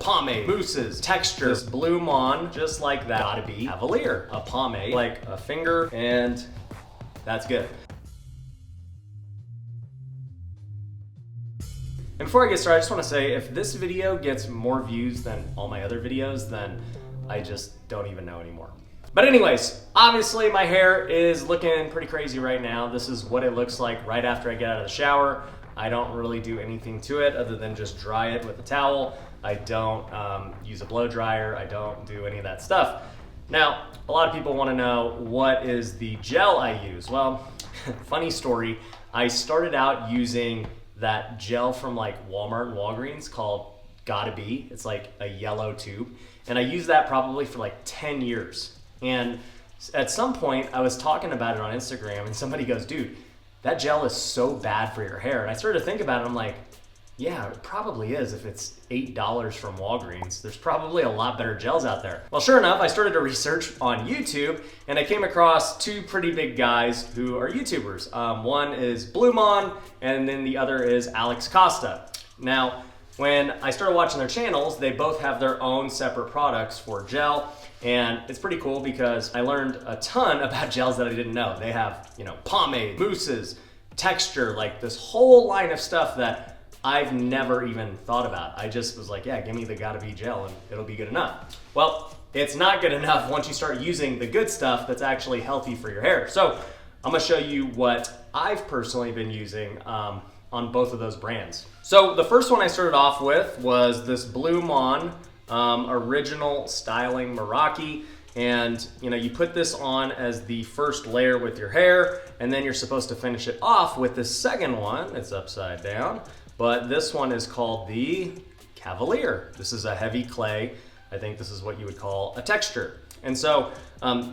pomade, mousses, texture, this Bluemon, just like that. Gotta be Cavalier, a pomade, like a finger, and that's good. And before I get started, I just want to say, if this video gets more views than all my other videos, then I just don't even know anymore. But anyways, obviously my hair is looking pretty crazy right now. This is what it looks like right after I get out of the shower. I don't really do anything to it other than just dry it with a towel. I don't use a blow dryer. I don't do any of that stuff. Now, a lot of people want to know, what is the gel I use? Well, funny story. I started out using that gel from like Walmart and Walgreens called Gotta Be. It's like a yellow tube. And I used that probably for like 10 years. And at some point I was talking about it on Instagram and somebody goes, dude, that gel is so bad for your hair. And I started to think about it. I'm like, yeah, it probably is. If it's $8 from Walgreens, there's probably a lot better gels out there. Well, sure enough, I started to research on YouTube and I came across two pretty big guys who are YouTubers. One is Bluemon and then the other is Alex Costa. Now, when I started watching their channels, they both have their own separate products for gel. And it's pretty cool because I learned a ton about gels that I didn't know. They have, pomade, mousses, texture, like this whole line of stuff that I've never even thought about. I just was like, yeah, give me the Gotta Be gel and it'll be good enough. Well, it's not good enough once you start using the good stuff that's actually healthy for your hair. So I'm gonna show you what I've personally been using on both of those brands. So the first one I started off with was this Bluemon Original Styling Meraki. And you put this on as the first layer with your hair, and then you're supposed to finish it off with the second one. It's upside down. But this one is called the Cavalier. This is a heavy clay. I think this is what you would call a texture. And so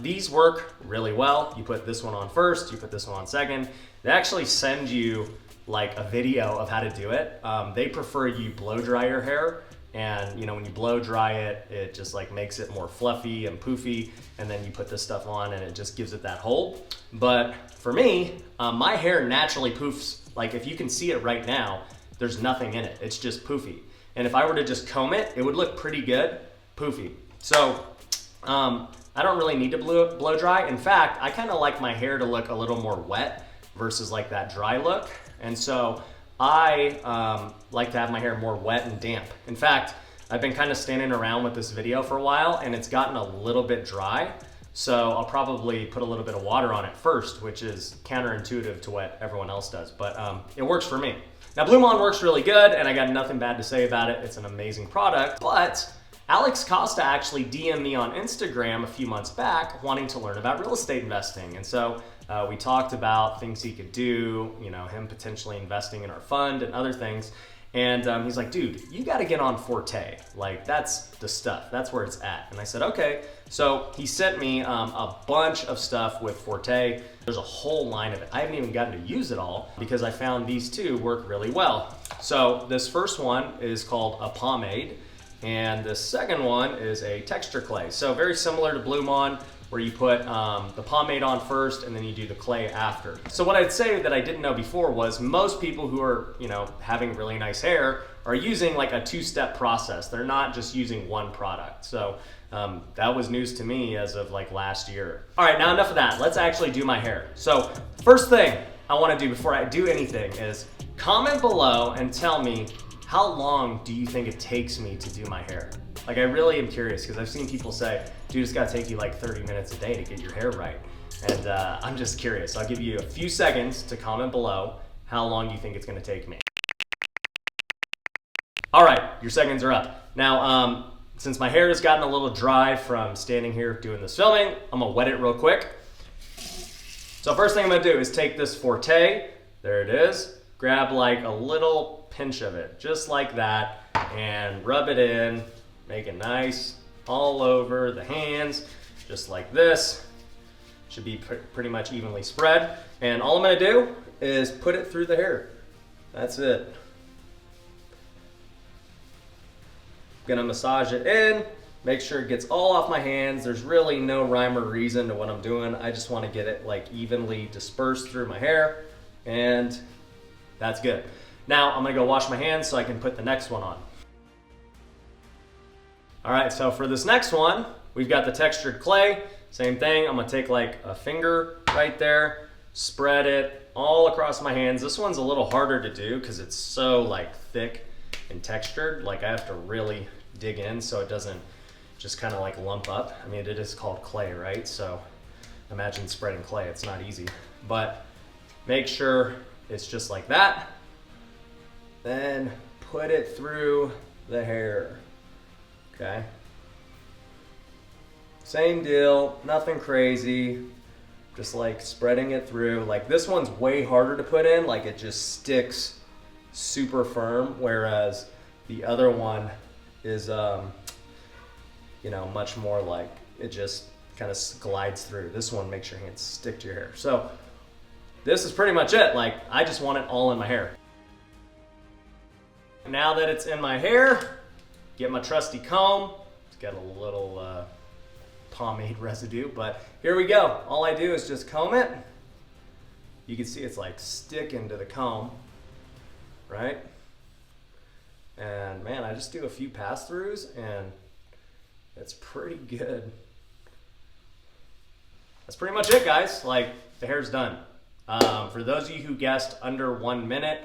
these work really well. You put this one on first, you put this one on second. They actually send you like a video of how to do it. They prefer you blow dry your hair. And when you blow dry it, it just like makes it more fluffy and poofy. And then you put this stuff on and it just gives it that hold. But for me, my hair naturally poofs. Like if you can see it right now, there's nothing in it. It's just poofy. And if I were to just comb it, it would look pretty good, poofy. So I don't really need to blow dry. In fact, I kind of like my hair to look a little more wet versus like that dry look. And so I like to have my hair more wet and damp. In fact, I've been kind of standing around with this video for a while and it's gotten a little bit dry. So I'll probably put a little bit of water on it first, which is counterintuitive to what everyone else does, but it works for me. Now Bluemon works really good and I got nothing bad to say about it. It's an amazing product, but Alex Costa actually DM'd me on Instagram a few months back wanting to learn about real estate investing. And so we talked about things he could do, him potentially investing in our fund and other things. And he's like, dude, you got to get on Forte. Like that's the stuff, that's where it's at. And I said, okay. So he sent me a bunch of stuff with Forte. There's a whole line of it. I haven't even gotten to use it all because I found these two work really well. So this first one is called a pomade. And the second one is a texture clay. So very similar to Bluemon, where you put the pomade on first and then you do the clay after. So what I'd say that I didn't know before was most people who are, having really nice hair are using like a two-step process. They're not just using one product. So that was news to me as of like last year. All right, now enough of that. Let's actually do my hair. So first thing I want to do before I do anything is comment below and tell me, how long do you think it takes me to do my hair? Like I really am curious because I've seen people say, dude, it's gotta take you like 30 minutes a day to get your hair right. And I'm just curious. I'll give you a few seconds to comment below how long you think it's gonna take me. All right, your seconds are up. Now, since my hair has gotten a little dry from standing here doing this filming, I'm gonna wet it real quick. So first thing I'm gonna do is take this Forte, there it is, grab like a little pinch of it, just like that, and rub it in, make it nice all over the hands, just like this. Should be pretty much evenly spread. And all I'm gonna do is put it through the hair. That's it. Gonna massage it in, make sure it gets all off my hands. There's really no rhyme or reason to what I'm doing. I just wanna get it like evenly dispersed through my hair, and that's good. Now I'm gonna go wash my hands so I can put the next one on. All right, so for this next one, we've got the textured clay. Same thing, I'm gonna take like a finger right there, spread it all across my hands. This one's a little harder to do because it's so like thick and textured. Like I have to really dig in so it doesn't just kind of like lump up. I mean, it is called clay, right? So imagine spreading clay, it's not easy. But make sure it's just like that. Then put it through the hair, okay? Same deal, nothing crazy. Just like spreading it through. Like this one's way harder to put in, like it just sticks super firm, whereas the other one is, you know, much more like it just kind of glides through. This one makes your hands stick to your hair. So this is pretty much it. Like I just want it all in my hair. Now that it's in my hair, get my trusty comb. It's got a little pomade residue, but here we go. All I do is just comb it. You can see it's like sticking to the comb, right? And man, I just do a few pass-throughs and it's pretty good. That's pretty much it, guys. Like the hair's done. For those of you who guessed under 1 minute,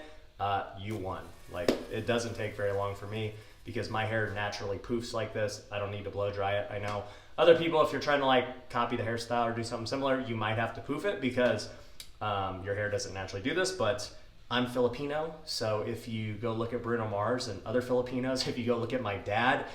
you won. Like it doesn't take very long for me because my hair naturally poofs like this. I don't need to blow dry it. I know other people, if you're trying to like copy the hairstyle or do something similar, you might have to poof it because your hair doesn't naturally do this, but I'm Filipino. So if you go look at Bruno Mars and other Filipinos, if you go look at my dad,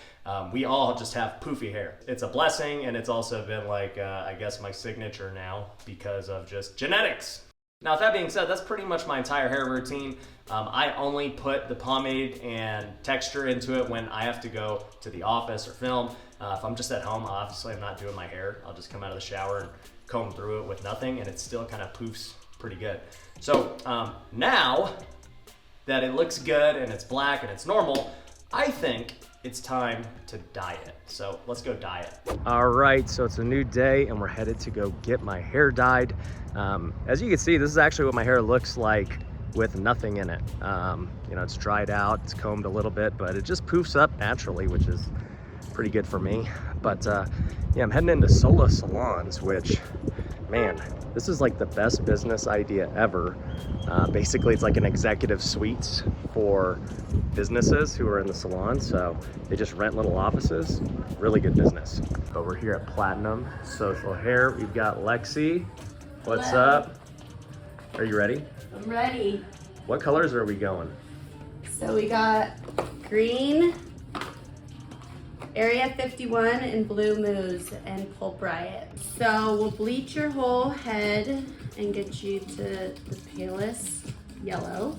we all just have poofy hair. It's a blessing, and it's also been like, I guess my signature now because of just genetics. Now, with that being said, that's pretty much my entire hair routine. I only put the pomade and texture into it when I have to go to the office or film. If I'm just at home, obviously I'm not doing my hair. I'll just come out of the shower and comb through it with nothing, and it still kind of poofs pretty good. So now that it looks good and it's black and it's normal, I think it's time to dye it. So let's go dye it. All right, so it's a new day and we're headed to go get my hair dyed. As you can see, this is actually what my hair looks like with nothing in it. You know, it's dried out, it's combed a little bit, but it just poofs up naturally, which is pretty good for me. But yeah, I'm heading into Sola Salons, which, man, this is like the best business idea ever. Basically, it's like an executive suites for businesses who are in the salon. So they just rent little offices. Really good business. Over here at Platinum Social Hair, we've got Lexi. What's up? Are you ready? I'm ready. What colors are we going? So we got green, Area 51, and Blue Moose, and Pulp Riot. So we'll bleach your whole head and get you to the palest yellow,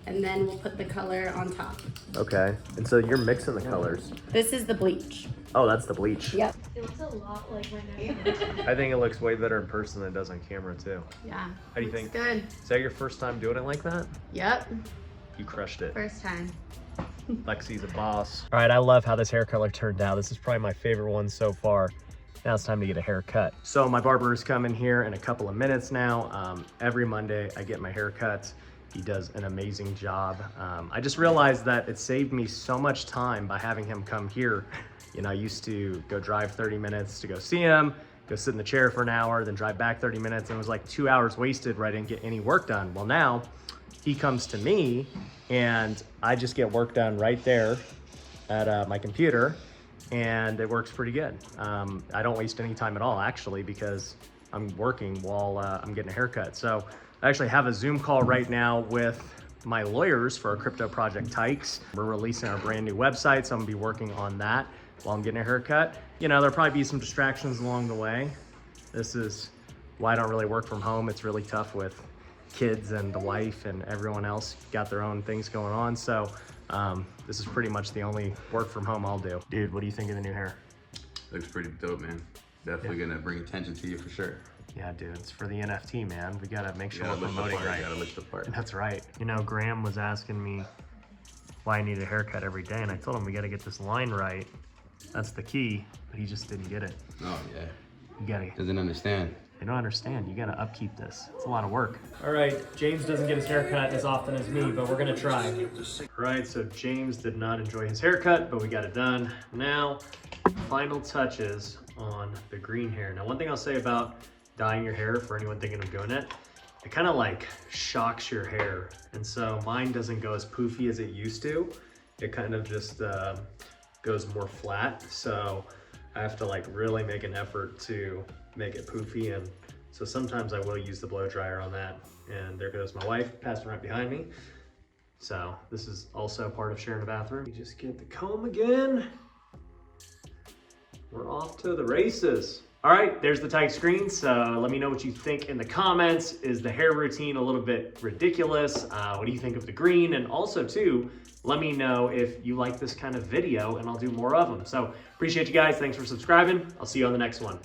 and then we'll put the color on top. Okay, and so you're mixing the colors. This is the bleach. Oh, that's the bleach. Yep. It looks a lot like my neck. I think it looks way better in person than it does on camera too. Yeah. How do you think? Good. Is that your first time doing it like that? Yep. You crushed it. First time. Lexi's a boss. All right, I love how this hair color turned out. This is probably my favorite one so far. Now it's time to get a haircut. So my barber is coming here in a couple of minutes now. Every Monday I get my hair cut. He does an amazing job. I just realized that it saved me so much time by having him come here. You know, I used to go drive 30 minutes to go see him, go sit in the chair for an hour, then drive back 30 minutes, and it was like 2 hours wasted where I didn't get any work done. Well, now he comes to me and I just get work done right there at my computer, and it works pretty good. I don't waste any time at all, actually, because I'm working while I'm getting a haircut. So I actually have a Zoom call right now with my lawyers for our crypto project Tykes. We're releasing our brand new website, so I'm gonna be working on that while I'm getting a haircut. You know, there'll probably be some distractions along the way. This is why I don't really work from home. It's really tough with kids and the wife and everyone else got their own things going on. So this is pretty much the only work from home I'll do. Dude, what do you think of the new hair? Looks pretty dope, man. Definitely gonna bring attention to you for sure. Yeah, dude, it's for the NFT, man. We gotta make sure Gotta we're look the promoting part, right. gotta look the part. That's right. You know, Graham was asking me why I need a haircut every day, and I told him we gotta get this line right. That's the key, but he just didn't get it. Oh yeah. You gotta. Doesn't understand. They don't understand. You gotta upkeep this. It's a lot of work. All right, James doesn't get his haircut as often as me, but we're gonna try. All right, so James did not enjoy his haircut, but we got it done. Now, final touches on the green hair. Now, one thing I'll say about dyeing your hair for anyone thinking of doing it, it kind of like shocks your hair. And so mine doesn't go as poofy as it used to. It kind of just goes more flat. So I have to like really make an effort to make it poofy. And so sometimes I will use the blow dryer on that. And there goes my wife passing right behind me. So this is also part of sharing a bathroom. You just get the comb again. We're off to the races. All right, there's the tight screen. So let me know what you think in the comments. Is the hair routine a little bit ridiculous? What do you think of the green? And also too, let me know if you like this kind of video and I'll do more of them. So appreciate you guys. Thanks for subscribing. I'll see you on the next one.